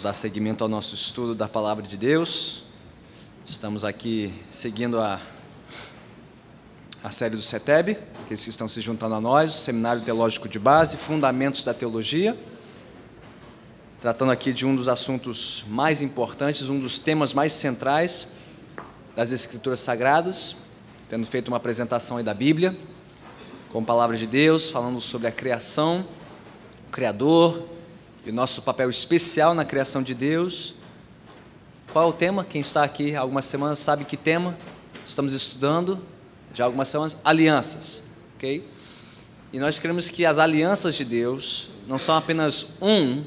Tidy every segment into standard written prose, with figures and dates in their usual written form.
Vamos dar seguimento ao nosso estudo da Palavra de Deus. Estamos aqui seguindo a série do CETEB, aqueles que estão se juntando a nós, o Seminário Teológico de Base, Fundamentos da Teologia, tratando aqui de um dos assuntos mais importantes, um dos temas mais centrais das Escrituras Sagradas, tendo feito uma apresentação aí da Bíblia, com a Palavra de Deus, falando sobre a criação, o Criador, e o nosso papel especial na criação de Deus. Qual é o tema? Quem está aqui há algumas semanas sabe que tema estamos estudando já há algumas semanas? Alianças, ok? E nós queremos que as alianças de Deus não são apenas um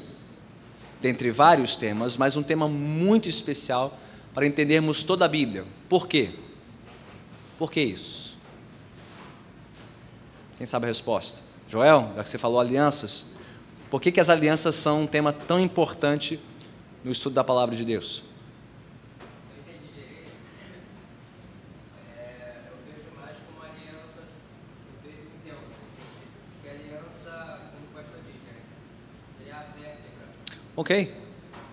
dentre vários temas, mas um tema muito especial para entendermos toda a Bíblia. Por quê? Por que isso? Quem sabe a resposta? Joel, já que você falou alianças, por que as alianças são um tema tão importante no estudo da Palavra de Deus? Eu entendi direito. Eu vejo mais como alianças, entendo, que aliança, como o pastor diz, né? Seria a vértebra. Ok.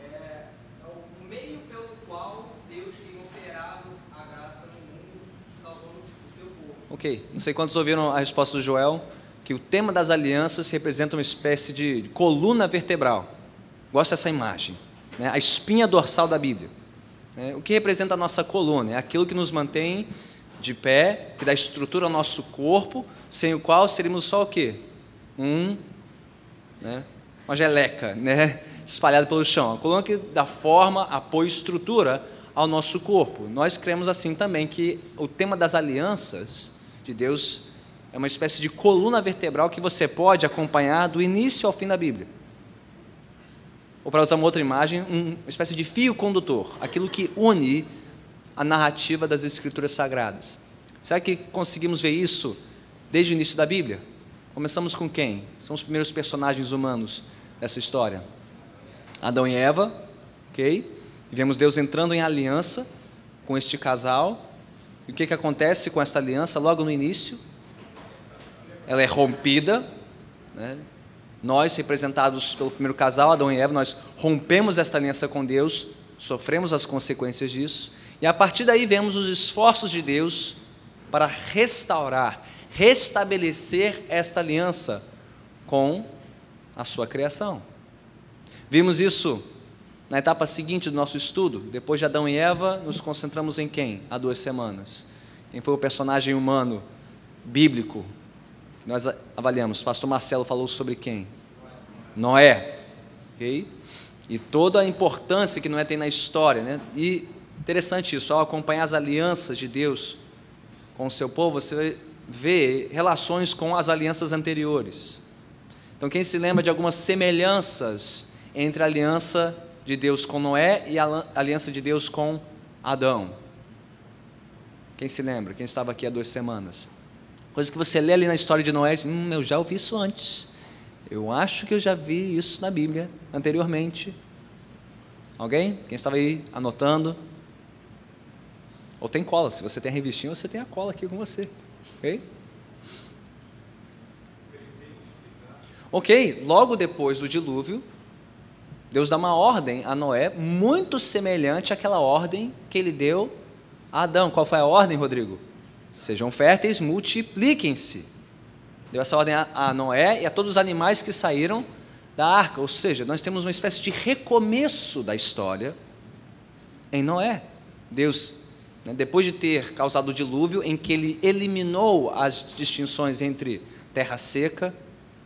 É o meio pelo qual Deus tem operado a graça no mundo, salvando o seu povo. Ok, não sei quantos ouviram a resposta do Joel, que o tema das alianças representa uma espécie de coluna vertebral. Gosto dessa imagem, né? A espinha dorsal da Bíblia. O que representa a nossa coluna? É aquilo que nos mantém de pé, que dá estrutura ao nosso corpo, sem o qual seríamos só o quê? Uma geleca, né? Espalhada pelo chão. A coluna que dá forma, apoio e estrutura ao nosso corpo. Nós cremos assim também que o tema das alianças de Deus é uma espécie de coluna vertebral que você pode acompanhar do início ao fim da Bíblia. Ou, para usar uma outra imagem, uma espécie de fio condutor, aquilo que une a narrativa das Escrituras Sagradas. Será que conseguimos ver isso desde o início da Bíblia? Começamos com quem? São os primeiros personagens humanos dessa história. Adão e Eva, ok? E vemos Deus entrando em aliança com este casal. E o que acontece com esta aliança logo no início? Ela é rompida, né? Nós, representados pelo primeiro casal, Adão e Eva, nós rompemos esta aliança com Deus, sofremos as consequências disso, e a partir daí vemos os esforços de Deus para restaurar, restabelecer esta aliança com a sua criação. Vimos isso na etapa seguinte do nosso estudo. Depois de Adão e Eva, nos concentramos em quem? Há 2 semanas. Quem foi o personagem humano bíblico que nós avaliamos? Pastor Marcelo falou sobre quem? Noé. Okay? E toda a importância que Noé tem na história, né? E interessante isso, ao acompanhar as alianças de Deus com o seu povo, você vê relações com as alianças anteriores. Então, quem se lembra de algumas semelhanças entre a aliança de Deus com Noé e a aliança de Deus com Adão? Quem se lembra? Quem estava aqui há 2 semanas? Coisa que você lê ali na história de Noé e diz, eu já ouvi isso antes. Eu acho que eu já vi isso na Bíblia anteriormente. Alguém? Quem estava aí anotando? Ou tem cola, se você tem a revistinha, você tem a cola aqui com você. Ok? Ok, logo depois do dilúvio, Deus dá uma ordem a Noé, muito semelhante àquela ordem que ele deu a Adão. Qual foi a ordem, Rodrigo? Sejam férteis, multipliquem-se. Deu essa ordem a Noé e a todos os animais que saíram da arca. Ou seja, nós temos uma espécie de recomeço da história em Noé. Deus, depois de ter causado o dilúvio, em que ele eliminou as distinções entre terra seca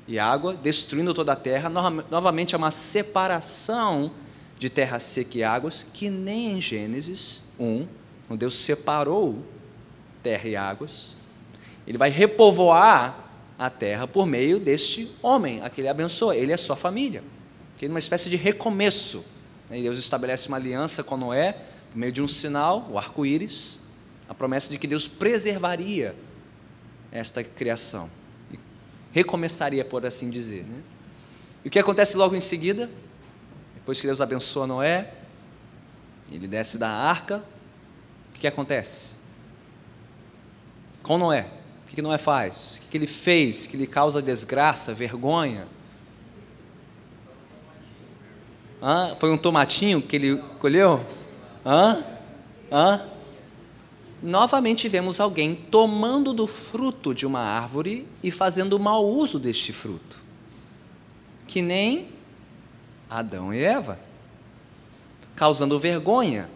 e água, destruindo toda a terra, novamente há uma separação de terra seca e águas, que nem em Gênesis 1, quando Deus separou terra e águas, ele vai repovoar a terra por meio deste homem, a que ele abençoa, ele e a sua família, que é uma espécie de recomeço. E Deus estabelece uma aliança com Noé, por meio de um sinal, o arco-íris, a promessa de que Deus preservaria esta criação, e recomeçaria, por assim dizer, né? E o que acontece logo em seguida? Depois que Deus abençoa Noé, ele desce da arca, o que acontece? Com Noé, o que Noé faz? O que ele fez que lhe causa desgraça, vergonha? Foi um tomatinho que ele colheu? Novamente vemos alguém tomando do fruto de uma árvore e fazendo mau uso deste fruto, que nem Adão e Eva, causando vergonha,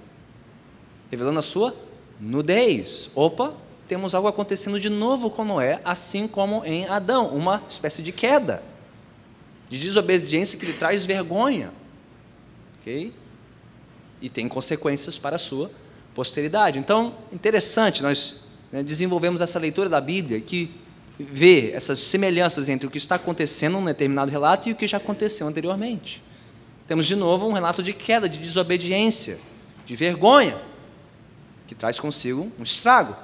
revelando a sua nudez. Opa, temos algo acontecendo de novo com Noé, assim como em Adão, uma espécie de queda, de desobediência que lhe traz vergonha, ok? E tem consequências para a sua posteridade. Então, interessante, nós desenvolvemos essa leitura da Bíblia que vê essas semelhanças entre o que está acontecendo num determinado relato e o que já aconteceu anteriormente. Temos de novo um relato de queda, de desobediência, de vergonha, que traz consigo um estrago,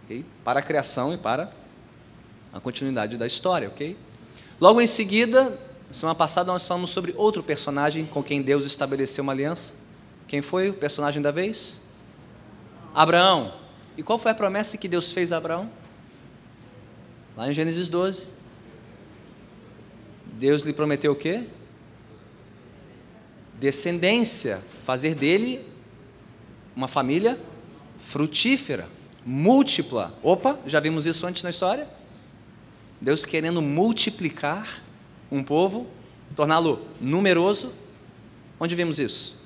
okay? Para a criação e para a continuidade da história, ok? Logo em seguida, semana passada nós falamos sobre outro personagem com quem Deus estabeleceu uma aliança. Quem foi o personagem da vez? Abraão. E qual foi a promessa que Deus fez a Abraão? Lá em Gênesis 12. Deus lhe prometeu o quê? Descendência, fazer dele uma família frutífera, múltipla. Opa, já vimos isso antes na história? Deus querendo multiplicar um povo, torná-lo numeroso. Onde vimos isso?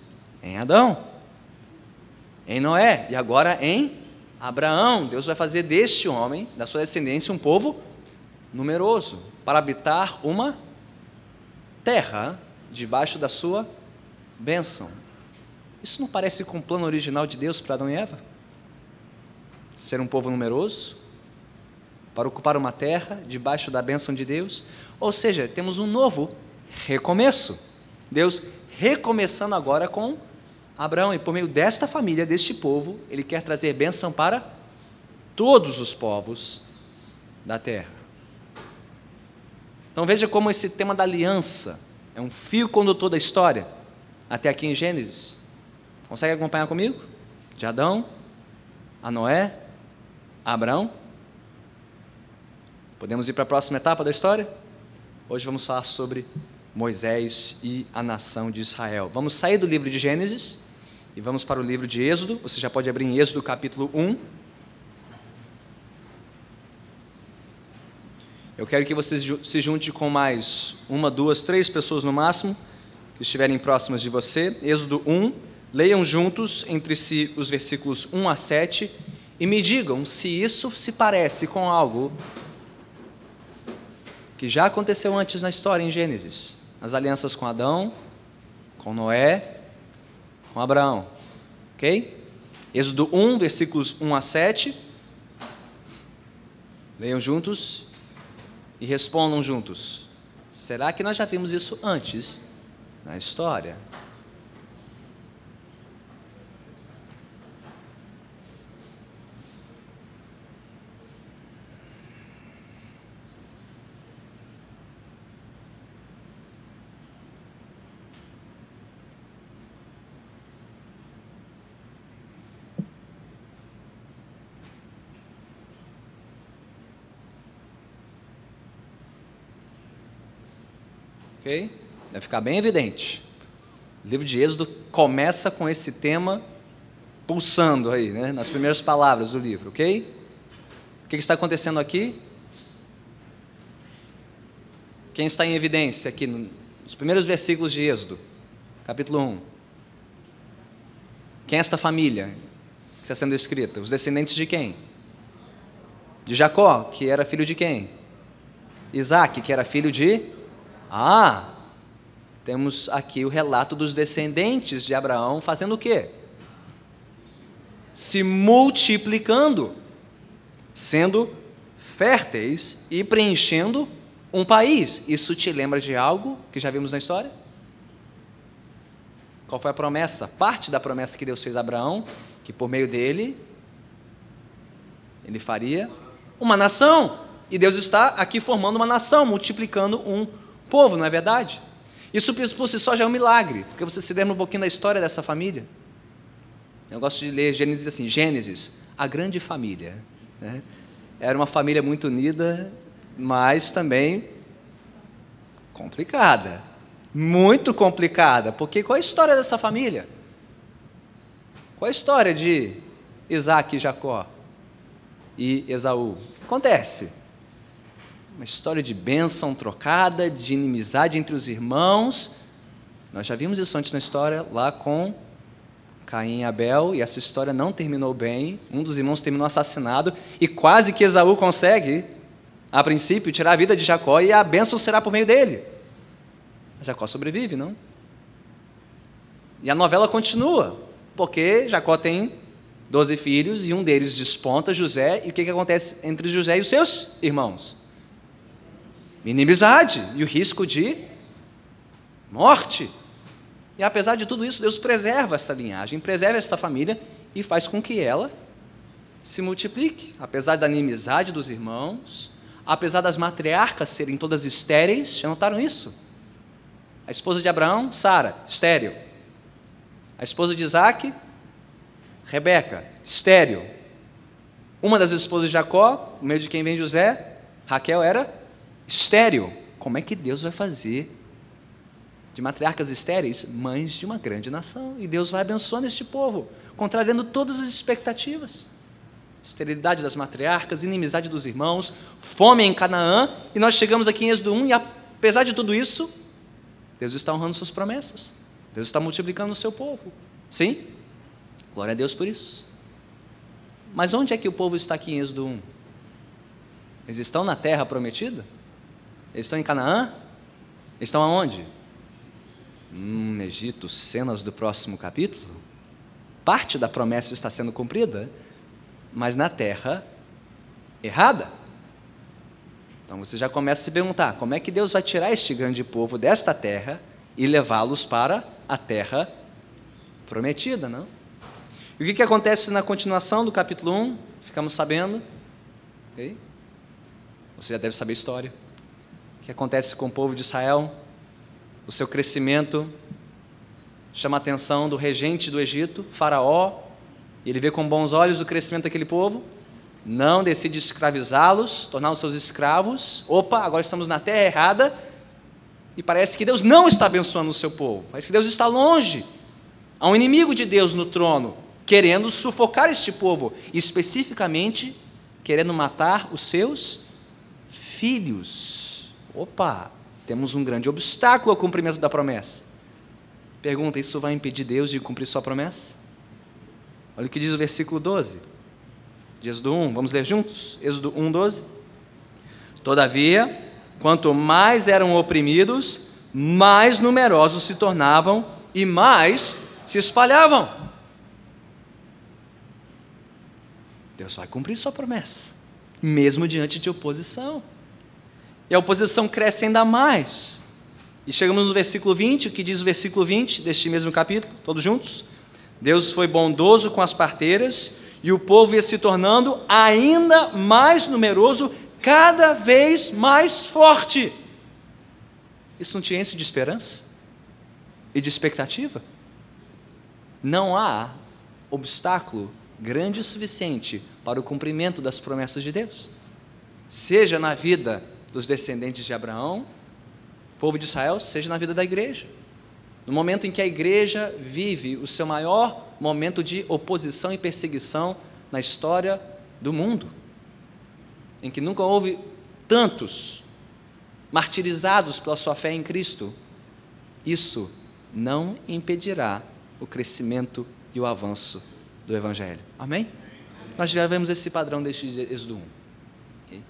Em Adão, em Noé e agora em Abraão. Deus vai fazer deste homem, da sua descendência, um povo numeroso, para habitar uma terra debaixo da sua bênção. Isso não parece com o plano original de Deus para Adão e Eva? Ser um povo numeroso, para ocupar uma terra debaixo da bênção de Deus. Ou seja, temos um novo recomeço. Deus recomeçando agora com Abraão, e por meio desta família, deste povo, Ele quer trazer bênção para todos os povos da terra. Então veja como esse tema da aliança é um fio condutor da história, até aqui em Gênesis. Consegue acompanhar comigo? De Adão a Noé, a Abraão. Podemos ir para a próxima etapa da história? Hoje vamos falar sobre Moisés e a nação de Israel. Vamos sair do livro de Gênesis e vamos para o livro de Êxodo. Você já pode abrir em Êxodo capítulo 1. Eu quero que você se junte com mais 1, 2, 3 pessoas no máximo, que estiverem próximas de você. Êxodo 1, leiam juntos entre si os versículos 1 a 7 e me digam se isso se parece com algo que já aconteceu antes na história em Gênesis. As alianças com Adão, com Noé, com Abraão, ok? Êxodo 1, versículos 1 a 7. Leiam juntos e respondam juntos. Será que nós já vimos isso antes na história? Ok? Deve ficar bem evidente. O livro de Êxodo começa com esse tema pulsando aí, né, nas primeiras palavras do livro, ok? O que está acontecendo aqui? Quem está em evidência aqui nos primeiros versículos de Êxodo, capítulo 1? Quem é esta família que está sendo escrita? Os descendentes de quem? De Jacó, que era filho de quem? Isaac, que era filho de... temos aqui o relato dos descendentes de Abraão fazendo o quê? Se multiplicando, sendo férteis e preenchendo um país. Isso te lembra de algo que já vimos na história? Qual foi a promessa? Parte da promessa que Deus fez a Abraão, que por meio dele, ele faria uma nação. E Deus está aqui formando uma nação, multiplicando um povo, não é verdade? Isso por si só já é um milagre, porque você se lembra um pouquinho da história dessa família. Eu gosto de ler Gênesis assim, Gênesis, a grande família, né? Era uma família muito unida, mas também complicada, muito complicada, porque qual é a história dessa família? Qual é a história de Isaac e Jacó e Esaú? O que acontece? Uma história de bênção trocada, de inimizade entre os irmãos. Nós já vimos isso antes na história, lá com Caim e Abel, e essa história não terminou bem. Um dos irmãos terminou assassinado, e quase que Esaú consegue, a princípio, tirar a vida de Jacó, e a bênção será por meio dele. Jacó sobrevive, não? E a novela continua, porque Jacó tem 12 filhos, e um deles desponta, José, e o que acontece entre José e os seus irmãos? Inimizade, e o risco de morte. E apesar de tudo isso, Deus preserva essa linhagem, preserva essa família, e faz com que ela se multiplique, apesar da inimizade dos irmãos, apesar das matriarcas serem todas estéreis. Já notaram isso? A esposa de Abraão, Sara, estéril. A esposa de Isaac, Rebeca, estéril. Uma das esposas de Jacó, no meio de quem vem José, Raquel, era estéril. Como é que Deus vai fazer de matriarcas estéreis mães de uma grande nação? E Deus vai abençoando este povo, contrariando todas as expectativas. Esterilidade das matriarcas, inimizade dos irmãos, fome em Canaã, e nós chegamos aqui em Êxodo 1, e apesar de tudo isso, Deus está honrando suas promessas. Deus está multiplicando o seu povo. Sim? Glória a Deus por isso. Mas onde é que o povo está aqui em Êxodo 1? Eles estão na terra prometida? Eles estão em Canaã? Estão aonde? Egito, cenas do próximo capítulo. Parte da promessa está sendo cumprida, mas na terra errada. Então você já começa a se perguntar, como é que Deus vai tirar este grande povo desta terra e levá-los para a terra prometida, não? E o que acontece na continuação do capítulo 1? Ficamos sabendo, okay? Você já deve saber a história. O que acontece com o povo de Israel? O seu crescimento chama a atenção do regente do Egito, Faraó, e ele vê com bons olhos o crescimento daquele povo, não decide escravizá-los, torná-los seus escravos. Opa, agora estamos na terra errada, e parece que Deus não está abençoando o seu povo, parece que Deus está longe. Há um inimigo de Deus no trono, querendo sufocar este povo, e especificamente querendo matar os seus filhos. Opa, temos um grande obstáculo ao cumprimento da promessa. Pergunta, isso vai impedir Deus de cumprir sua promessa? Olha o que diz o versículo 12 de Êxodo 1, vamos ler juntos? Êxodo 1, 12. Todavia, quanto mais eram oprimidos, mais numerosos se tornavam e mais se espalhavam. Deus vai cumprir sua promessa, mesmo diante de oposição. E a oposição cresce ainda mais. E chegamos no versículo 20, o que diz o versículo 20 deste mesmo capítulo, todos juntos? Deus foi bondoso com as parteiras, e o povo ia se tornando ainda mais numeroso, cada vez mais forte. Isso não te enche de esperança? E de expectativa? Não há obstáculo grande o suficiente para o cumprimento das promessas de Deus. Seja na vida dos descendentes de Abraão, povo de Israel, seja na vida da igreja. No momento em que a igreja vive o seu maior momento de oposição e perseguição na história do mundo, em que nunca houve tantos martirizados pela sua fé em Cristo, isso não impedirá o crescimento e o avanço do Evangelho. Amém? Nós já vemos esse padrão desde Êxodo 1. Okay?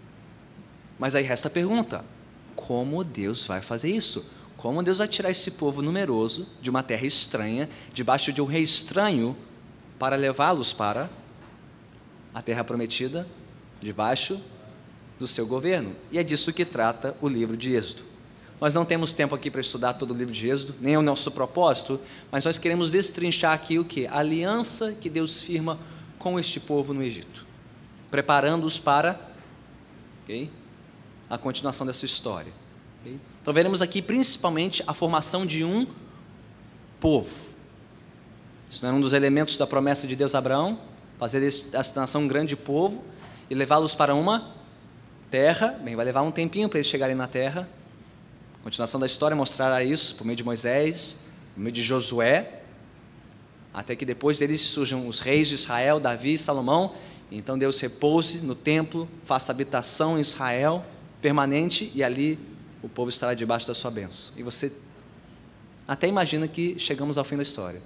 Mas aí resta a pergunta, como Deus vai fazer isso? Como Deus vai tirar esse povo numeroso de uma terra estranha, debaixo de um rei estranho, para levá-los para a terra prometida, debaixo do seu governo? E é disso que trata o livro de Êxodo. Nós não temos tempo aqui para estudar todo o livro de Êxodo, nem é o nosso propósito, mas nós queremos destrinchar aqui o quê? A aliança que Deus firma com este povo no Egito, preparando-os para a continuação dessa história. Então veremos aqui principalmente a formação de um povo. Isso não era um dos elementos da promessa de Deus a Abraão? Fazer dessa nação um grande povo e levá-los para uma terra. Bem, vai levar um tempinho para eles chegarem na terra. A continuação da história mostrará isso por meio de Moisés, por meio de Josué, até que depois deles surjam os reis de Israel, Davi e Salomão. Então Deus repouse no templo, faça habitação em Israel permanente, e ali o povo estará debaixo da sua bênção. E você até imagina que chegamos ao fim da história,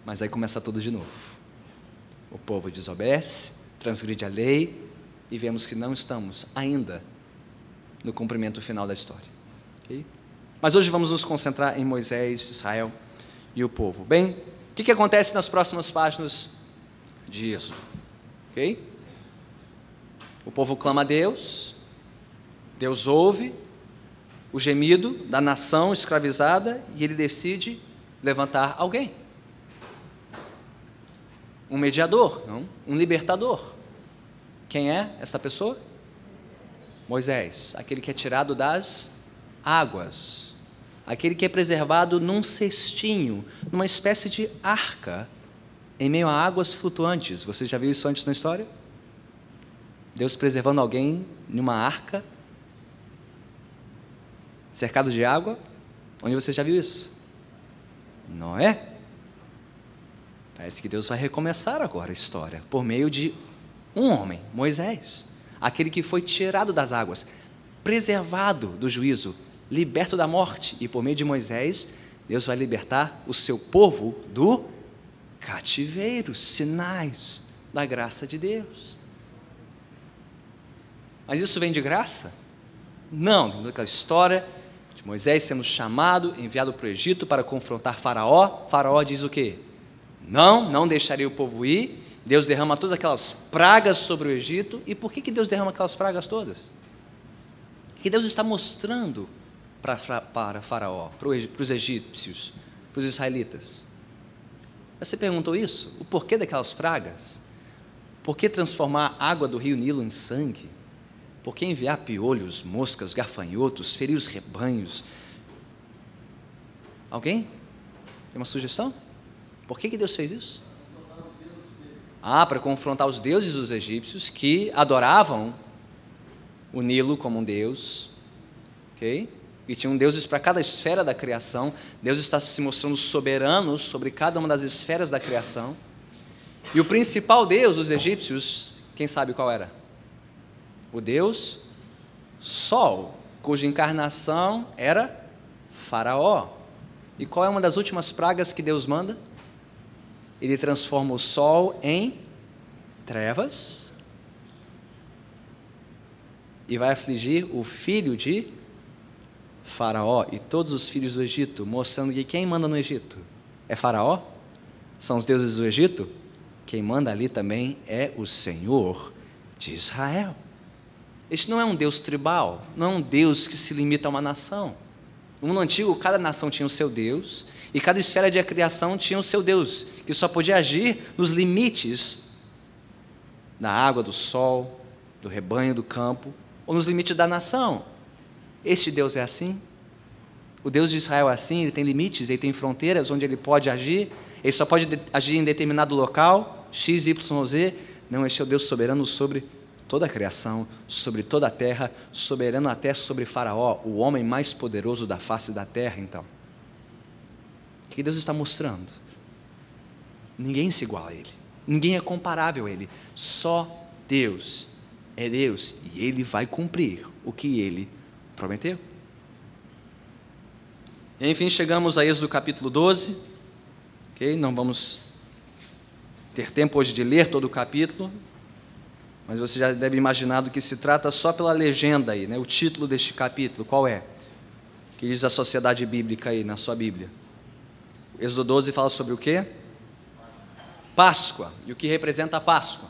mas aí começa tudo de novo. O povo desobedece, transgride a lei, e vemos que não estamos ainda no cumprimento final da história. Okay? Mas hoje vamos nos concentrar em Moisés, Israel e o povo. Bem, o que acontece nas próximas páginas de Êxodo? Okay? O povo clama a Deus, Deus ouve o gemido da nação escravizada e ele decide levantar alguém. Um mediador, não? Um libertador. Quem é essa pessoa? Moisés, aquele que é tirado das águas, aquele que é preservado num cestinho, numa espécie de arca, em meio a águas flutuantes. Você já viu isso antes na história? Deus preservando alguém numa arca, cercado de água. Onde você já viu isso? Não é? Parece que Deus vai recomeçar agora a história, por meio de um homem, Moisés, aquele que foi tirado das águas, preservado do juízo, liberto da morte, e por meio de Moisés, Deus vai libertar o seu povo do cativeiro, sinais da graça de Deus. Mas isso vem de graça? Não, tem aquela história de Moisés sendo chamado, enviado para o Egito para confrontar Faraó. Faraó diz o quê? Não deixarei o povo ir. Deus derrama todas aquelas pragas sobre o Egito. E por que Deus derrama aquelas pragas todas? O que Deus está mostrando para Faraó, para os egípcios, para os israelitas? Você perguntou isso? O porquê daquelas pragas? Por que transformar a água do rio Nilo em sangue? Por que enviar piolhos, moscas, gafanhotos, ferir os rebanhos? Alguém? Tem uma sugestão? Por que Deus fez isso? Para confrontar os deuses dos egípcios que adoravam o Nilo como um deus, ok? E tinham deuses para cada esfera da criação. Deus está se mostrando soberano sobre cada uma das esferas da criação. E o principal deus dos egípcios, quem sabe qual era? O deus Sol, cuja encarnação era Faraó. E qual é uma das últimas pragas que Deus manda? Ele transforma o sol em trevas e vai afligir o filho de Faraó e todos os filhos do Egito, mostrando que quem manda no Egito é Faraó? São os deuses do Egito? Quem manda ali também é o Senhor de Israel. Este não é um Deus tribal, não é um Deus que se limita a uma nação. No mundo antigo, cada nação tinha o seu Deus, e cada esfera de criação tinha o seu Deus, que só podia agir nos limites da água, do sol, do rebanho, do campo, ou nos limites da nação. Este Deus é assim? O Deus de Israel é assim? Ele tem limites, ele tem fronteiras onde ele pode agir, ele só pode agir em determinado local, X, Y, Z. Não, este é o Deus soberano sobre toda a criação, sobre toda a terra, soberano até sobre Faraó, o homem mais poderoso da face da terra. Então, o que Deus está mostrando? Ninguém se iguala a Ele, ninguém é comparável a Ele, só Deus é Deus, e Ele vai cumprir o que Ele prometeu. E, enfim, chegamos a Êxodo capítulo 12, ok? Não vamos ter tempo hoje de ler todo o capítulo, mas você já deve imaginar do que se trata só pela legenda aí, né? O título deste capítulo, qual é? Que diz a Sociedade Bíblica aí na sua Bíblia. Êxodo 12 fala sobre o quê? Páscoa. E o que representa a Páscoa?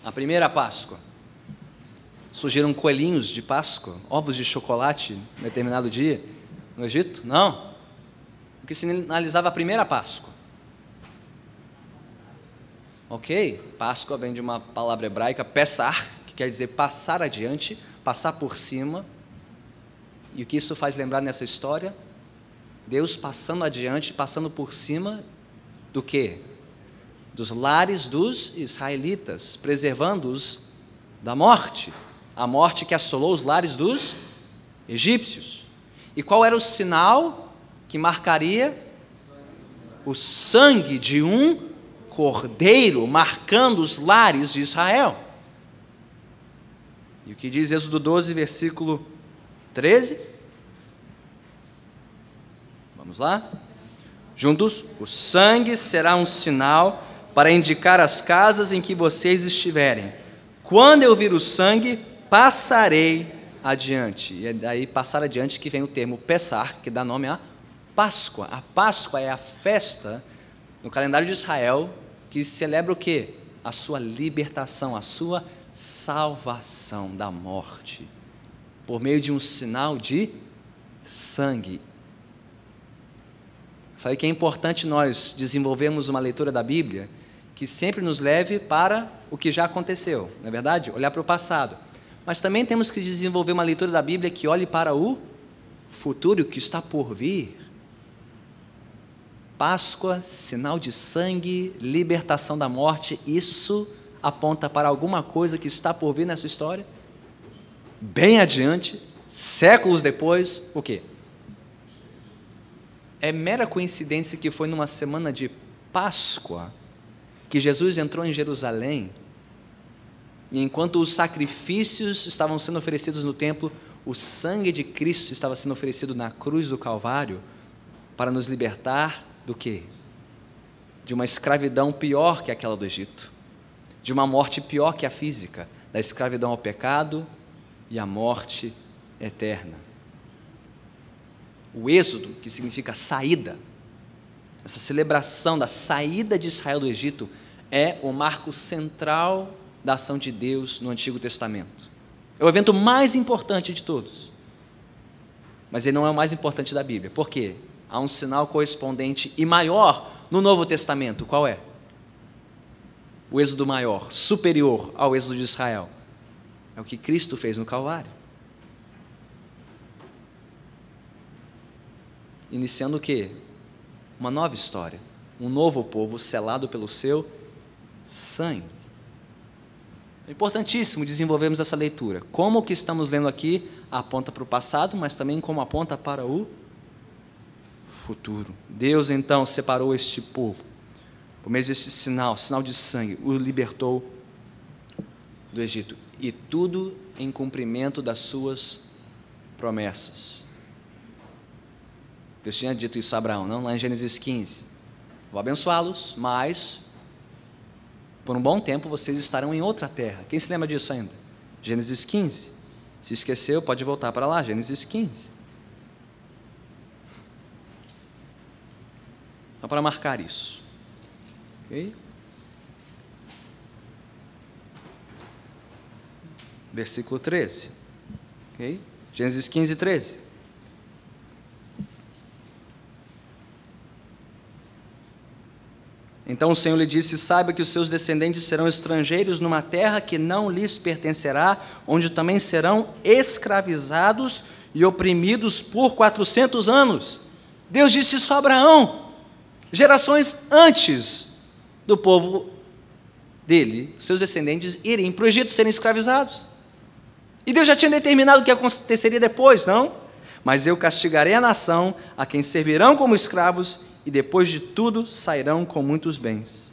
A primeira Páscoa. Surgiram coelhinhos de Páscoa, ovos de chocolate em determinado dia no Egito? Não. O que sinalizava a primeira Páscoa? Ok, Páscoa vem de uma palavra hebraica, Pessar, que quer dizer passar adiante, passar por cima. E o que isso faz lembrar nessa história? Deus passando adiante, passando por cima do quê? Dos lares dos israelitas, preservando-os da morte. A morte que assolou os lares dos egípcios. E qual era o sinal que marcaria? O sangue de um cordeiro marcando os lares de Israel. E o que diz Êxodo 12, versículo 13? Vamos lá? Juntos, o sangue será um sinal para indicar as casas em que vocês estiverem. Quando eu vir o sangue, passarei adiante. E é daí passar adiante que vem o termo Pessar, que dá nome à Páscoa. A Páscoa é a festa no calendário de Israel que celebra o quê? A sua libertação, a sua salvação da morte, por meio de um sinal de sangue. Falei que é importante nós desenvolvermos uma leitura da Bíblia que sempre nos leve para o que já aconteceu, não é verdade? Olhar para o passado. Mas também temos que desenvolver uma leitura da Bíblia que olhe para o futuro, o que está por vir. Páscoa, sinal de sangue, libertação da morte, isso aponta para alguma coisa que está por vir nessa história? Bem adiante, séculos depois, o quê? É mera coincidência que foi numa semana de Páscoa que Jesus entrou em Jerusalém, e enquanto os sacrifícios estavam sendo oferecidos no templo, o sangue de Cristo estava sendo oferecido na cruz do Calvário para nos libertar do quê? De uma escravidão pior que aquela do Egito, de uma morte pior que a física, da escravidão ao pecado e à morte eterna. O êxodo, que significa saída, essa celebração da saída de Israel do Egito, é o marco central da ação de Deus no Antigo Testamento. É o evento mais importante de todos, mas ele não é o mais importante da Bíblia. Por quê? Há um sinal correspondente e maior no Novo Testamento. Qual é? O êxodo maior, superior ao êxodo de Israel. É o que Cristo fez no Calvário. Iniciando o quê? Uma nova história. Um novo povo selado pelo seu sangue. É importantíssimo desenvolvermos essa leitura. Como o que estamos lendo aqui aponta para o passado, mas também como aponta para o futuro. Deus então separou este povo por meio desse sinal de sangue, o libertou do Egito, e tudo em cumprimento das suas promessas. Deus tinha dito isso a Abraão, não? Lá em Gênesis 15, vou abençoá-los, mas por um bom tempo vocês estarão em outra terra. Quem se lembra disso ainda? Gênesis 15. Se esqueceu, pode voltar para lá, Gênesis 15. Só para marcar isso. Ok? Versículo 13. Ok? Gênesis 15, 13. Então o Senhor lhe disse: saiba que os seus descendentes serão estrangeiros numa terra que não lhes pertencerá, onde também serão escravizados e oprimidos por 400 anos. Deus disse isso a Abraão, gerações antes do povo dele, seus descendentes, irem para o Egito serem escravizados. E Deus já tinha determinado o que aconteceria depois, não? Mas eu castigarei a nação a quem servirão como escravos, e depois de tudo sairão com muitos bens.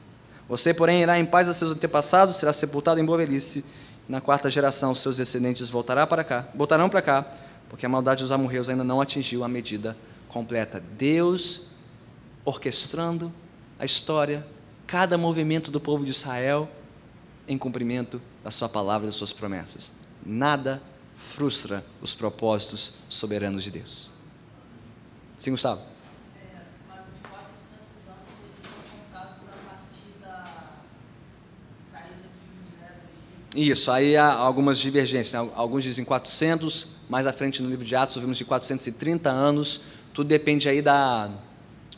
Você, porém, irá em paz a seus antepassados, será sepultado em boa velhice. Na quarta geração, seus descendentes voltarão para cá, porque a maldade dos amorreus ainda não atingiu a medida completa. Deus orquestrando a história, cada movimento do povo de Israel, em cumprimento da sua palavra e das suas promessas. Nada frustra os propósitos soberanos de Deus. Sim, Gustavo? Mas os 400 anos eles são contados a partir da saída de José do Egito. Isso, aí há algumas divergências, né? Alguns dizem 400, mais à frente no livro de Atos ouvimos de 430 anos, tudo depende aí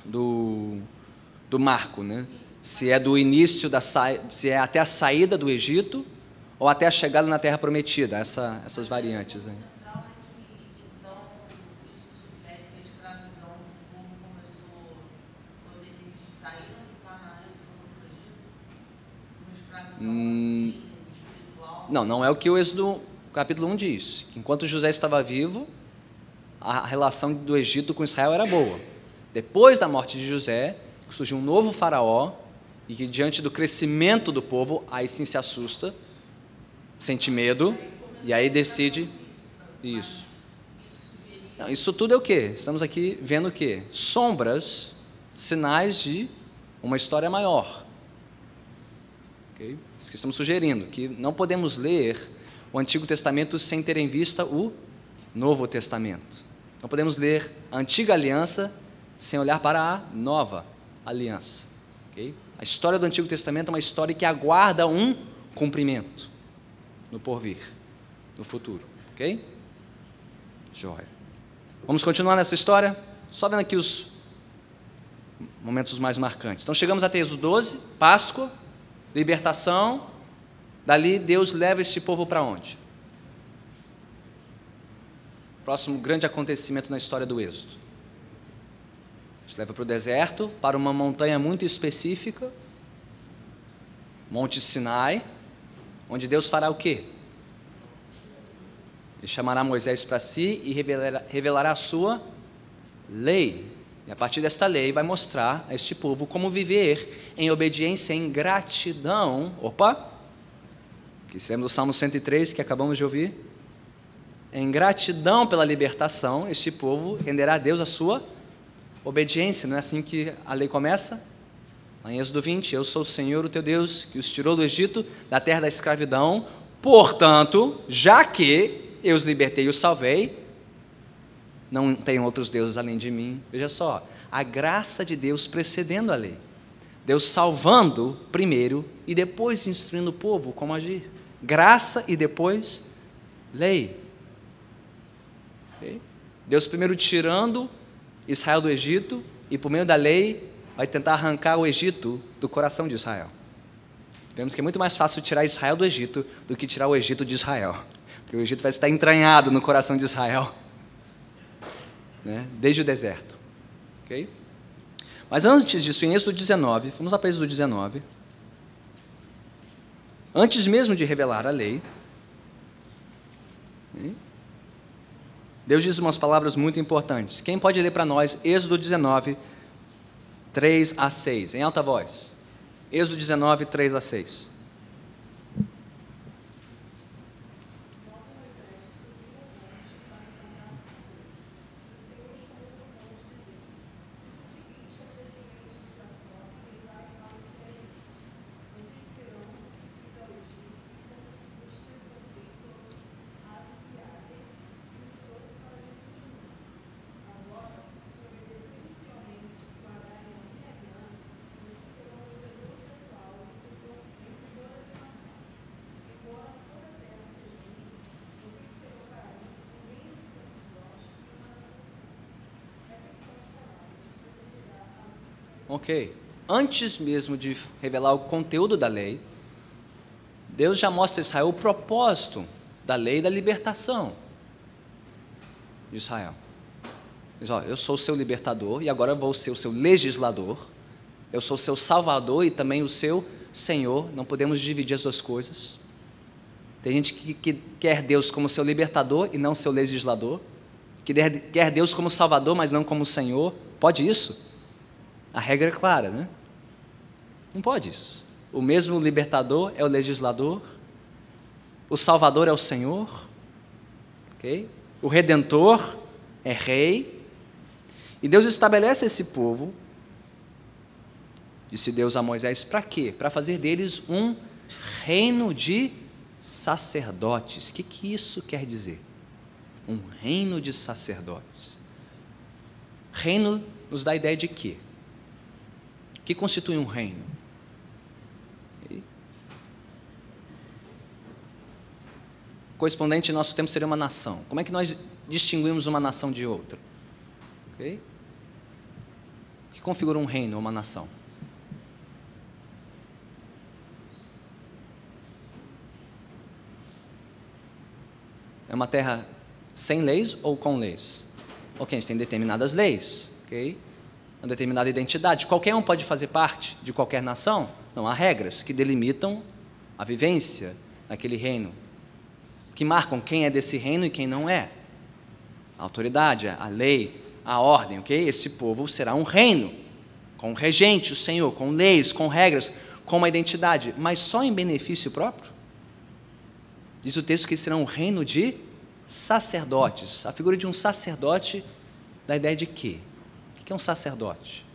do marco, né? Se é do início, se é até a saída do Egito, ou até a chegada na Terra Prometida, essas variantes. Né? Então, isso sugere que a escravidão do povo começou quando eles saíram de Canaã e foram para o Egito? Uma escravidão assim, espiritual? Não é o que o Êxodo capítulo 1 diz que enquanto José estava vivo, a relação do Egito com Israel era boa. Depois da morte de José, surgiu um novo faraó, e que diante do crescimento do povo, aí sim se assusta, sente medo, e aí decide isso. Não, isso tudo é o quê? Estamos aqui vendo o quê? Sombras, sinais de uma história maior. Okay? Isso que estamos sugerindo, que não podemos ler o Antigo Testamento sem ter em vista o Novo Testamento. Não podemos ler a Antiga Aliança sem olhar para a Nova Aliança. Okay? A história do Antigo Testamento é uma história que aguarda um cumprimento no porvir, no futuro. Ok? Joia. Vamos continuar nessa história? Só vendo aqui os momentos mais marcantes. Então chegamos até Êxodo 12, Páscoa, libertação. Dali Deus leva esse povo para onde? Próximo grande acontecimento na história do Êxodo. Nos leva para o deserto, para uma montanha muito específica, Monte Sinai, onde Deus fará o quê? Ele chamará Moisés para si e revelará a sua lei. E a partir desta lei vai mostrar a este povo como viver em obediência, em gratidão. Opa! Que lembra do Salmo 103 que acabamos de ouvir? Em gratidão pela libertação, este povo renderá a Deus a sua obediência. Não é assim que a lei começa? Em Êxodo 20, eu sou o Senhor, o teu Deus, que os tirou do Egito, da terra da escravidão. Portanto, já que eu os libertei e os salvei, não tem outros deuses além de mim. Veja só, a graça de Deus precedendo a lei. Deus salvando primeiro e depois instruindo o povo como agir. Graça e depois lei. Okay? Deus primeiro tirando Israel do Egito e por meio da lei vai tentar arrancar o Egito do coração de Israel. Vemos que é muito mais fácil tirar Israel do Egito do que tirar o Egito de Israel. Porque o Egito vai estar entranhado no coração de Israel, né? Desde o deserto. Okay? Mas antes disso, em Êxodo 19, vamos lá para Êxodo 19. Antes mesmo de revelar a lei, Deus diz umas palavras muito importantes. Quem pode ler para nós Êxodo 19, 3 a 6, em alta voz? Êxodo 19, 3 a 6. Ok. Antes mesmo de revelar o conteúdo da lei, Deus já mostra a Israel o propósito da lei da libertação de Israel. Diz, ó, eu sou o seu libertador e agora eu vou ser o seu legislador. Eu sou o seu salvador e também o seu Senhor. Não podemos dividir as duas coisas. Tem gente que quer Deus como seu libertador e não seu legislador. Que quer Deus como salvador, mas não como Senhor. Pode isso? A regra é clara, né? Não pode isso. O mesmo libertador é o legislador, o salvador é o Senhor, okay? O redentor é rei, e Deus estabelece esse povo, disse Deus a Moisés, para quê? Para fazer deles um reino de sacerdotes. O que isso quer dizer? Um reino de sacerdotes. Reino nos dá a ideia de quê? O que constitui um reino? Correspondente em nosso tempo seria uma nação. Como é que nós distinguimos uma nação de outra? Okay? O que configura um reino ou uma nação? É uma terra sem leis ou com leis? Ok, a gente tem determinadas leis, ok? Uma determinada identidade. Qualquer um pode fazer parte de qualquer nação? Não, há regras que delimitam a vivência naquele reino. que marcam quem é desse reino e quem não é. A autoridade, a lei, a ordem, ok? Esse povo será um reino, com regente, o Senhor, com leis, com regras, com uma identidade, mas só em benefício próprio? Diz o texto que será um reino de sacerdotes. A figura de um sacerdote dá a ideia de quê? O que é um sacerdote?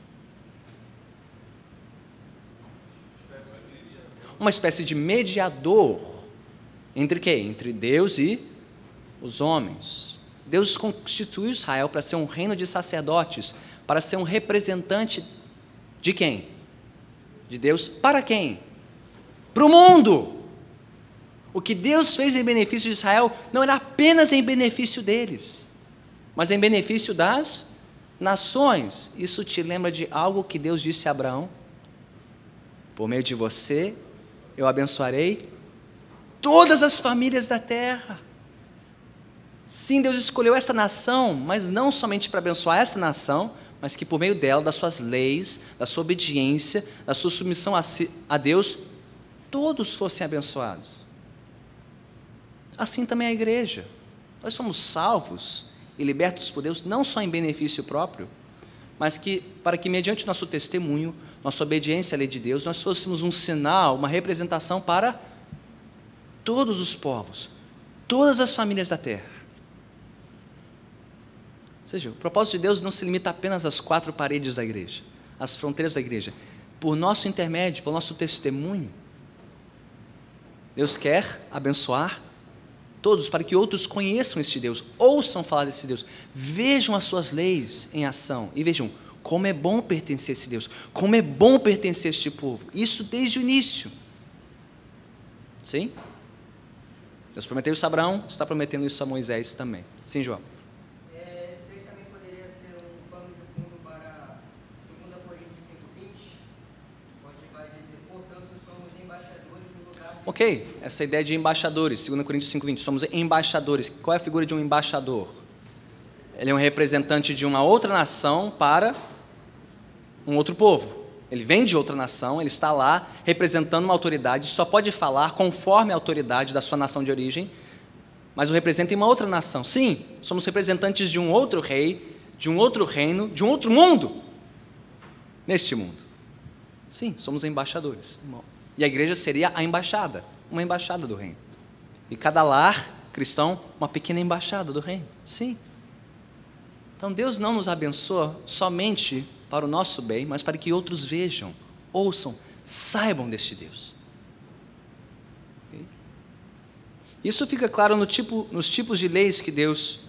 Uma espécie de mediador entre quê? Entre Deus e os homens. Deus constituiu Israel para ser um reino de sacerdotes, para ser um representante de quem? De Deus para quem? Para o mundo. O que Deus fez em benefício de Israel não era apenas em benefício deles, mas em benefício das nações. Isso te lembra de algo que Deus disse a Abraão? Por meio de você, eu abençoarei todas as famílias da terra. Sim, Deus escolheu esta nação, mas não somente para abençoar essa nação, mas que por meio dela, das suas leis, da sua obediência, da sua submissão a Deus, todos fossem abençoados. Assim também a igreja. Nós somos salvos e libertos por Deus, não só em benefício próprio, mas para que mediante nosso testemunho, nossa obediência à lei de Deus, nós fôssemos um sinal, uma representação para todos os povos, todas as famílias da terra. Ou seja, o propósito de Deus não se limita apenas às 4 paredes da igreja, às fronteiras da igreja. Por nosso intermédio, por nosso testemunho, Deus quer abençoar todos, para que outros conheçam este Deus, ouçam falar desse Deus, vejam as suas leis em ação e vejam como é bom pertencer a esse Deus, como é bom pertencer a este povo. Isso desde o início. Sim? Deus prometeu isso a Abraão, está prometendo isso a Moisés também. Sim, João? Esse texto também poderia ser um pano de fundo para 2 Coríntios 5:20, onde vai dizer, portanto, somos embaixadores no lugar de... Ok, essa ideia de embaixadores, 2 Coríntios 5:20, somos embaixadores. Qual é a figura de um embaixador? Ele é um representante de uma outra nação para um outro povo. Ele vem de outra nação, ele está lá representando uma autoridade, só pode falar conforme a autoridade da sua nação de origem, mas o representa em uma outra nação. Sim, somos representantes de um outro rei, de um outro reino, de um outro mundo, neste mundo. Sim, somos embaixadores. E a igreja seria a embaixada, uma embaixada do reino. E cada lar cristão, uma pequena embaixada do reino. Sim. Então Deus não nos abençoa somente para o nosso bem, mas para que outros vejam, ouçam, saibam deste Deus. Okay? Isso fica claro nos tipos de leis que Deus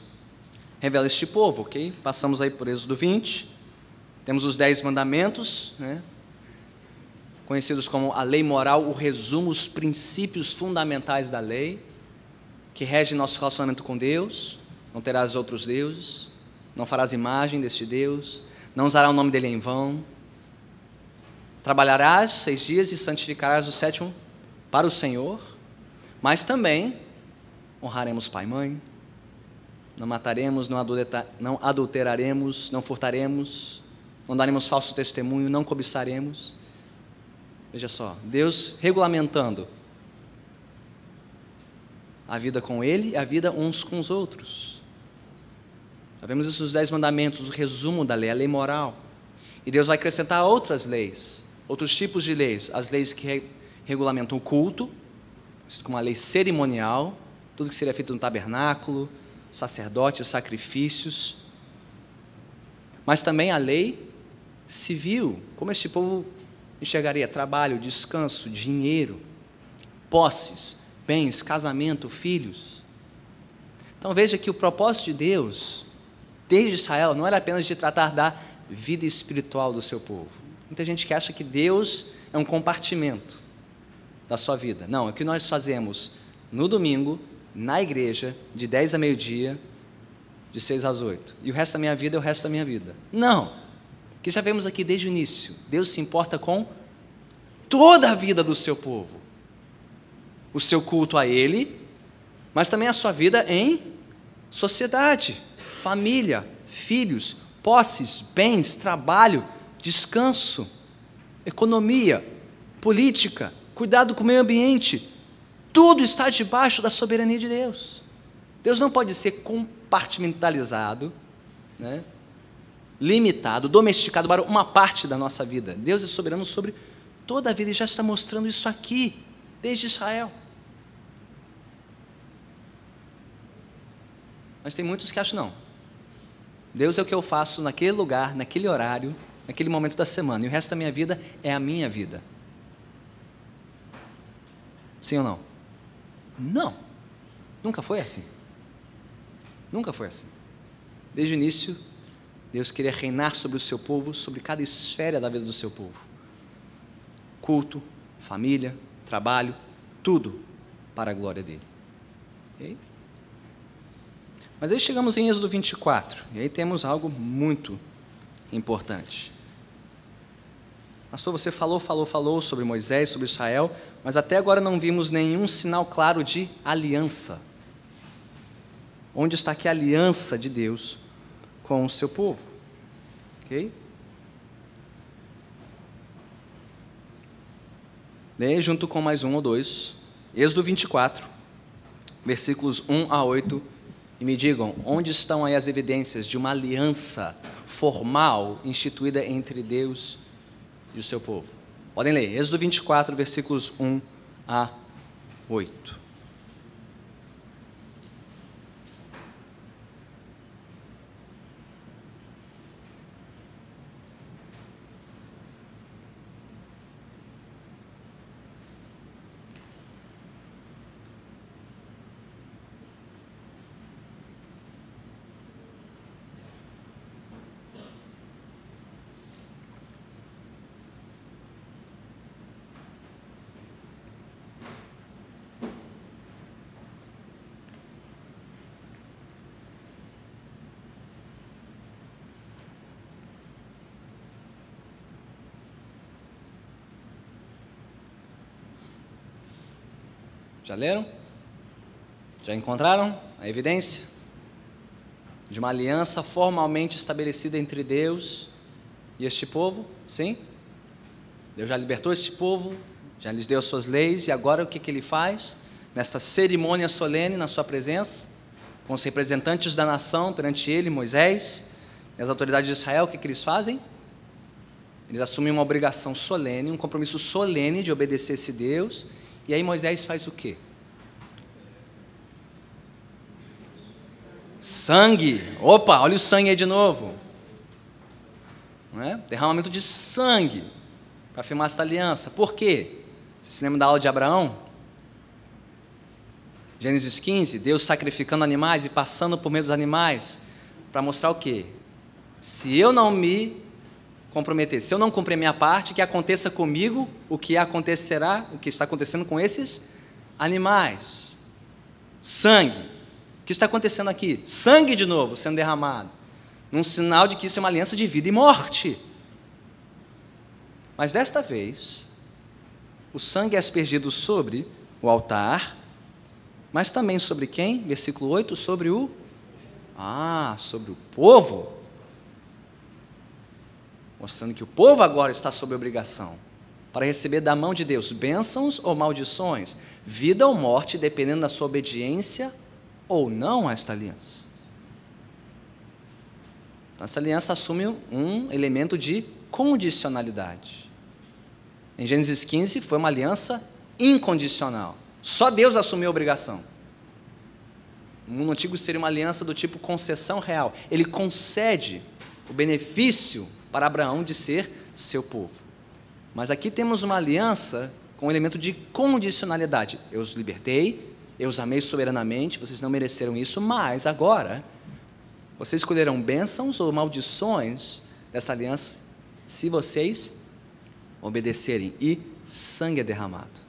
revela a este povo, ok? Passamos aí por Êxodo 20, temos os 10 mandamentos, né? Conhecidos como a lei moral, o resumo, os princípios fundamentais da lei, que regem nosso relacionamento com Deus. Não terás outros deuses, não farás imagem deste Deus, não usará o nome dele em vão, trabalharás 6 dias e santificarás o 7º para o Senhor, mas também honraremos pai e mãe, não mataremos, não adulteraremos, não furtaremos, não daremos falso testemunho, não cobiçaremos. Veja só, Deus regulamentando a vida com Ele e a vida uns com os outros. Sabemos isso nos 10 mandamentos, o resumo da lei, a lei moral. E Deus vai acrescentar outras leis, outros tipos de leis. As leis que regulamentam o culto, como a lei cerimonial, tudo que seria feito no tabernáculo, sacerdotes, sacrifícios. Mas também a lei civil, como este povo enxergaria trabalho, descanso, dinheiro, posses, bens, casamento, filhos. Então veja que o propósito de Deus desde Israel não era apenas de tratar da vida espiritual do seu povo. Muita gente que acha que Deus é um compartimento da sua vida. Não, é o que nós fazemos no domingo, na igreja, de 10 a meio-dia, de 6 às 8. E o resto da minha vida é o resto da minha vida. Não, que já vemos aqui desde o início. Deus se importa com toda a vida do seu povo. O seu culto a Ele, mas também a sua vida em sociedade. Família, filhos, posses, bens, trabalho, descanso, economia, política, cuidado com o meio ambiente. Tudo está debaixo da soberania de Deus. Deus não pode ser compartimentalizado, né? Limitado, domesticado para uma parte da nossa vida. Deus é soberano sobre toda a vida e já está mostrando isso aqui, desde Israel. Mas tem muitos que acham não. Deus é o que eu faço naquele lugar, naquele horário, naquele momento da semana, e o resto da minha vida é a minha vida. Sim ou não? Não. Nunca foi assim. Nunca foi assim. Desde o início, Deus queria reinar sobre o seu povo, sobre cada esfera da vida do seu povo. Culto, família, trabalho, tudo para a glória dele. Okay? Mas aí chegamos em Êxodo 24, e aí temos algo muito importante. Pastor, você falou sobre Moisés, sobre Israel, mas até agora não vimos nenhum sinal claro de aliança. Onde está aqui a aliança de Deus com o seu povo? Ok? Leia junto com mais um ou dois, Êxodo 24, versículos 1 a 8, e me digam, onde estão aí as evidências de uma aliança formal instituída entre Deus e o seu povo? Podem ler, Êxodo 24, versículos 1 a 8. Já leram? Já encontraram a evidência de uma aliança formalmente estabelecida entre Deus e este povo? Sim? Deus já libertou este povo, já lhes deu as suas leis, e agora o que ele faz? Nesta cerimônia solene, na sua presença, com os representantes da nação perante ele, Moisés, e as autoridades de Israel, o que eles fazem? Eles assumem uma obrigação solene, um compromisso solene de obedecer esse Deus. E aí Moisés faz o quê? Sangue. Opa, olha o sangue aí de novo. Não é? Derramamento de sangue para firmar essa aliança. Por quê? Você se lembra da aula de Abraão? Gênesis 15, Deus sacrificando animais e passando por meio dos animais para mostrar o quê? Se eu não me comprometer, se eu não cumprir a minha parte, que aconteça comigo o que acontecerá, o que está acontecendo com esses animais. Sangue. O que está acontecendo aqui? Sangue de novo sendo derramado, num sinal de que isso é uma aliança de vida e morte. Mas desta vez, o sangue é aspergido sobre o altar, mas também sobre quem? Versículo 8, sobre o povo. Mostrando que o povo agora está sob obrigação para receber da mão de Deus bênçãos ou maldições, vida ou morte, dependendo da sua obediência ou não a esta aliança. Então, essa aliança assume um elemento de condicionalidade. Em Gênesis 15 foi uma aliança incondicional. Só Deus assumiu a obrigação. No mundo antigo seria uma aliança do tipo concessão real. Ele concede o benefício para Abraão de ser seu povo. Mas aqui temos uma aliança com um elemento de condicionalidade. Eu os libertei, eu os amei soberanamente, vocês não mereceram isso, mas agora vocês escolherão bênçãos ou maldições dessa aliança se vocês obedecerem. E sangue é derramado.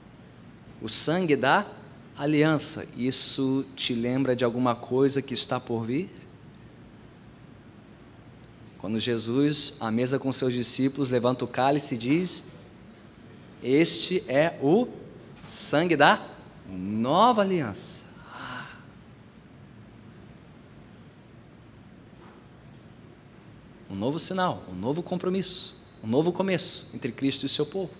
O sangue da aliança. Isso te lembra de alguma coisa que está por vir? Quando Jesus, à mesa com seus discípulos, levanta o cálice e diz: este é o sangue da nova aliança. Um novo sinal, um novo compromisso, um novo começo entre Cristo e o seu povo,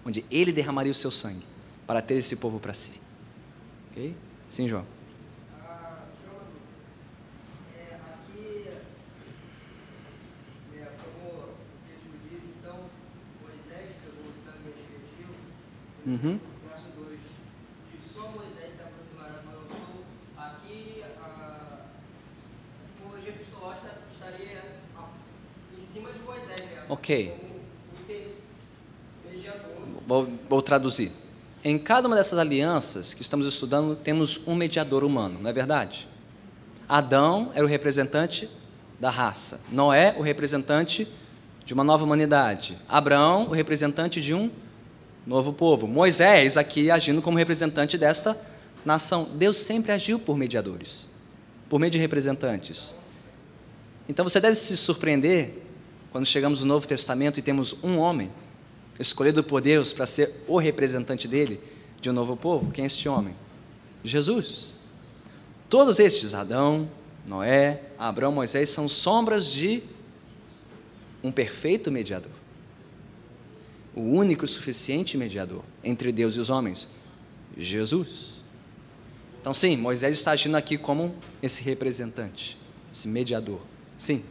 onde Ele derramaria o seu sangue para ter esse povo para si. Ok? Sim, João. Aqui, como o texto diz, então, Moisés pegou o sangue aspergiu, verso 2, de só Moisés se aproximará do eu sou. Aqui, a etimologia cristológica estaria em cima de Moisés, né? Ok. Como mediador. Vou traduzir. Em cada uma dessas alianças que estamos estudando, temos um mediador humano, não é verdade? Adão era o representante da raça. Noé, o representante de uma nova humanidade. Abraão, o representante de um novo povo. Moisés, aqui agindo como representante desta nação. Deus sempre agiu por mediadores, por meio de representantes. Então você deve se surpreender quando chegamos no Novo Testamento e temos um homem escolhido por Deus para ser o representante dele, de um novo povo. Quem é este homem? Jesus. Todos estes, Adão, Noé, Abraão, Moisés, são sombras de um perfeito mediador. O único e suficiente mediador entre Deus e os homens, Jesus. Então sim, Moisés está agindo aqui como esse representante, esse mediador. Sim.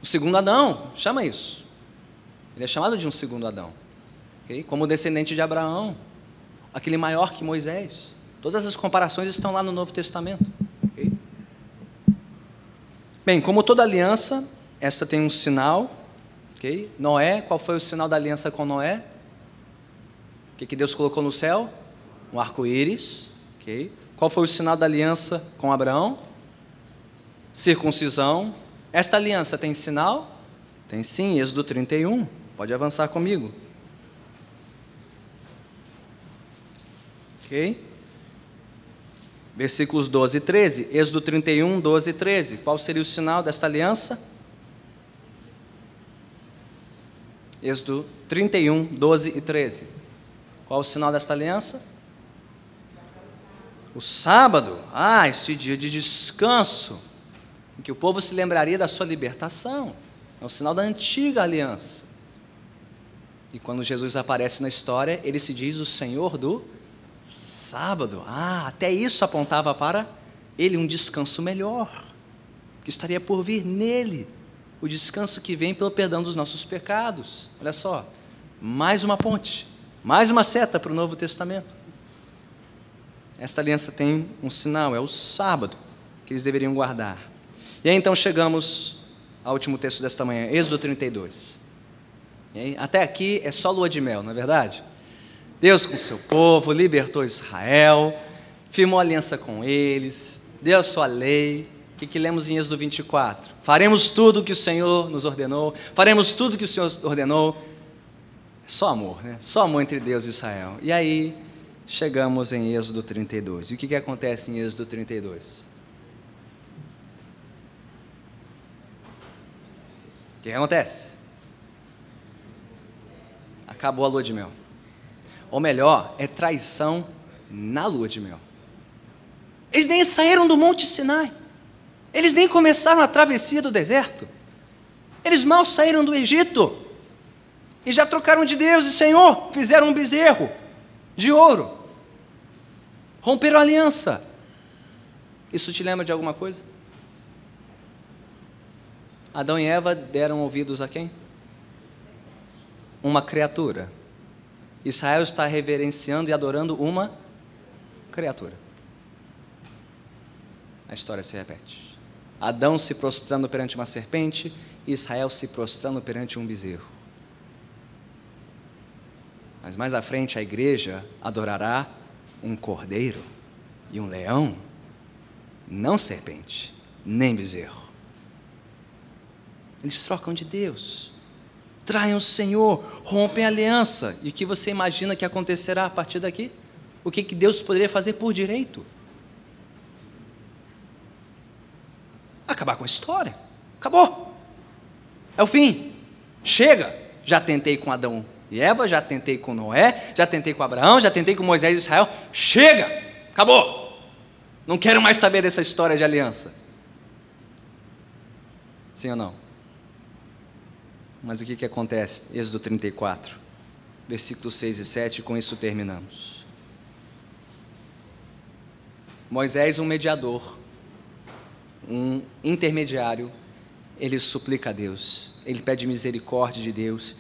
O segundo Adão, chama isso. Ele é chamado de um segundo Adão, okay? Como descendente de Abraão, aquele maior que Moisés. Todas essas comparações estão lá no Novo Testamento. Okay? Bem, como toda aliança, essa tem um sinal. Okay? Noé, qual foi o sinal da aliança com Noé? O que Deus colocou no céu? Um arco-íris. Okay? Qual foi o sinal da aliança com Abraão? Circuncisão. Esta aliança tem sinal? Tem sim, Êxodo 31. Pode avançar comigo. Ok? Versículos 12 e 13. Êxodo 31, 12 e 13. Qual seria o sinal desta aliança? Êxodo 31, 12 e 13. Qual o sinal desta aliança? O sábado. Esse dia de descanso, em que o povo se lembraria da sua libertação. É o sinal da antiga aliança. E quando Jesus aparece na história, ele se diz o Senhor do sábado. Até isso apontava para ele, um descanso melhor, que estaria por vir nele, o descanso que vem pelo perdão dos nossos pecados. Olha só, mais uma ponte, mais uma seta para o Novo Testamento. Esta aliança tem um sinal, é o sábado, que eles deveriam guardar. E aí então chegamos ao último texto desta manhã, Êxodo 32. Até aqui é só lua de mel, não é verdade? Deus com seu povo, libertou Israel, firmou aliança com eles, deu a sua lei. O que lemos em Êxodo 24? Faremos tudo o que o Senhor nos ordenou, faremos tudo o que o Senhor ordenou. Só amor, né? Só amor entre Deus e Israel. E aí chegamos em Êxodo 32. E o que acontece em Êxodo 32? O que acontece? Acabou a lua de mel. Ou melhor, é traição na lua de mel. Eles nem saíram do Monte Sinai. Eles nem começaram a travessia do deserto. Eles mal saíram do Egito. E já trocaram de Deus e Senhor. Fizeram um bezerro de ouro. Romperam a aliança. Isso te lembra de alguma coisa? Adão e Eva deram ouvidos a quem? Uma criatura. Israel está reverenciando e adorando uma criatura. A história se repete. Adão se prostrando perante uma serpente e Israel se prostrando perante um bezerro. Mas mais à frente a igreja adorará um cordeiro e um leão, não serpente, nem bezerro. Eles trocam de Deus, traem o Senhor, rompem a aliança. E o que você imagina que acontecerá a partir daqui? O que Deus poderia fazer por direito? Acabar com a história. Acabou. É o fim. Chega. Já tentei com Adão e Eva, já tentei com Noé, já tentei com Abraão, já tentei com Moisés e Israel. Chega. Acabou. Não quero mais saber dessa história de aliança. Sim ou não? Mas o que acontece? Êxodo 34, versículos 6 e 7, com isso terminamos. Moisés, um mediador, um intermediário, ele suplica a Deus, ele pede misericórdia de Deus.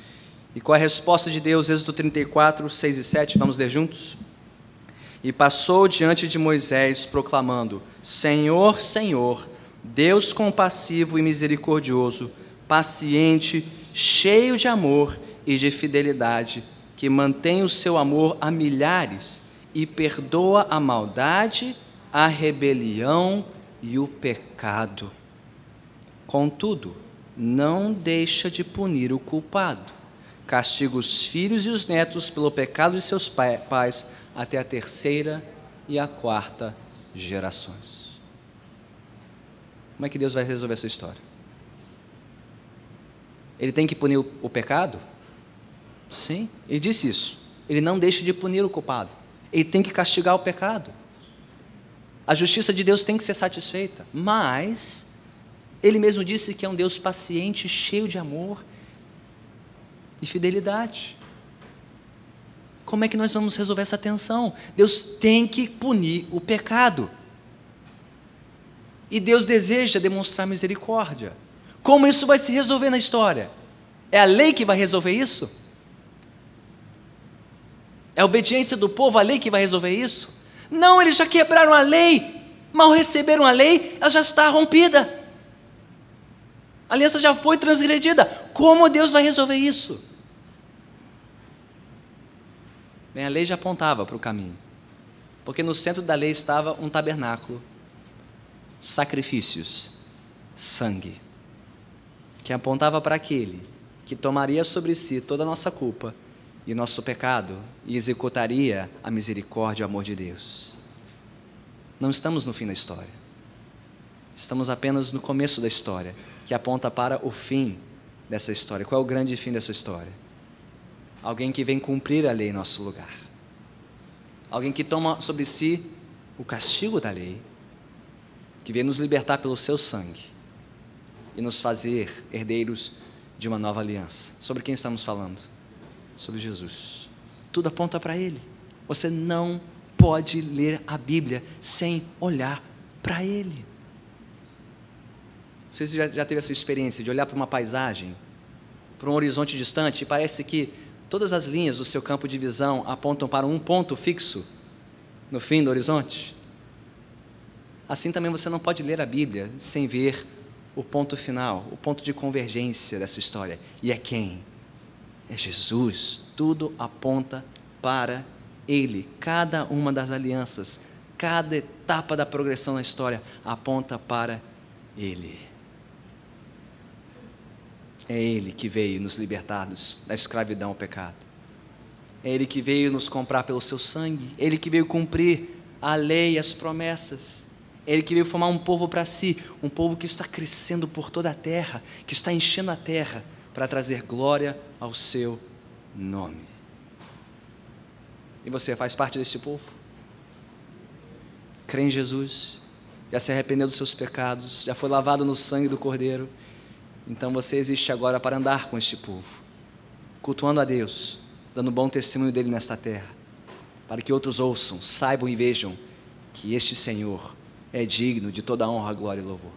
E qual é a resposta de Deus? Êxodo 34, 6 e 7, vamos ler juntos? E passou diante de Moisés, proclamando: Senhor, Senhor, Deus compassivo e misericordioso, paciente, cheio de amor e de fidelidade, que mantém o seu amor a milhares e perdoa a maldade, a rebelião e o pecado. Contudo, não deixa de punir o culpado. Castiga os filhos e os netos pelo pecado de seus pais até a 3ª e a 4ª gerações. Como é que Deus vai resolver essa história? Ele tem que punir o pecado? Sim, ele disse isso. Ele não deixa de punir o culpado. Ele tem que castigar o pecado. A justiça de Deus tem que ser satisfeita. Mas Ele mesmo disse que é um Deus paciente, cheio de amor e fidelidade. Como é que nós vamos resolver essa tensão? Deus tem que punir o pecado. E Deus deseja demonstrar misericórdia. Como isso vai se resolver na história? É a lei que vai resolver isso? É a obediência do povo à lei que vai resolver isso? Não, eles já quebraram a lei, mal receberam a lei, ela já está rompida. A aliança já foi transgredida. Como Deus vai resolver isso? Bem, a lei já apontava para o caminho, porque no centro da lei estava um tabernáculo, sacrifícios, sangue, que apontava para aquele que tomaria sobre si toda a nossa culpa e o nosso pecado e executaria a misericórdia e o amor de Deus. Não estamos no fim da história, estamos apenas no começo da história, que aponta para o fim dessa história. Qual é o grande fim dessa história? Alguém que vem cumprir a lei em nosso lugar, alguém que toma sobre si o castigo da lei, que vem nos libertar pelo seu sangue e nos fazer herdeiros de uma nova aliança. Sobre quem estamos falando? Sobre Jesus. Tudo aponta para Ele. Você não pode ler a Bíblia sem olhar para Ele. Você já teve essa experiência de olhar para uma paisagem, para um horizonte distante, e parece que todas as linhas do seu campo de visão apontam para um ponto fixo no fim do horizonte? Assim também você não pode ler a Bíblia sem ver o ponto final, o ponto de convergência dessa história. E é quem? É Jesus. Tudo aponta para Ele. Cada uma das alianças, cada etapa da progressão na história aponta para Ele. É Ele que veio nos libertar da escravidão ao pecado. É Ele que veio nos comprar pelo seu sangue. É Ele que veio cumprir a lei e as promessas. É Ele que veio formar um povo para si, um povo que está crescendo por toda a terra, que está enchendo a terra para trazer glória ao seu nome. E você faz parte desse povo? Crê em Jesus, já se arrependeu dos seus pecados, já foi lavado no sangue do Cordeiro. Então você existe agora para andar com este povo, cultuando a Deus, dando bom testemunho dele nesta terra, para que outros ouçam, saibam e vejam que este Senhor é digno de toda a honra, glória e louvor.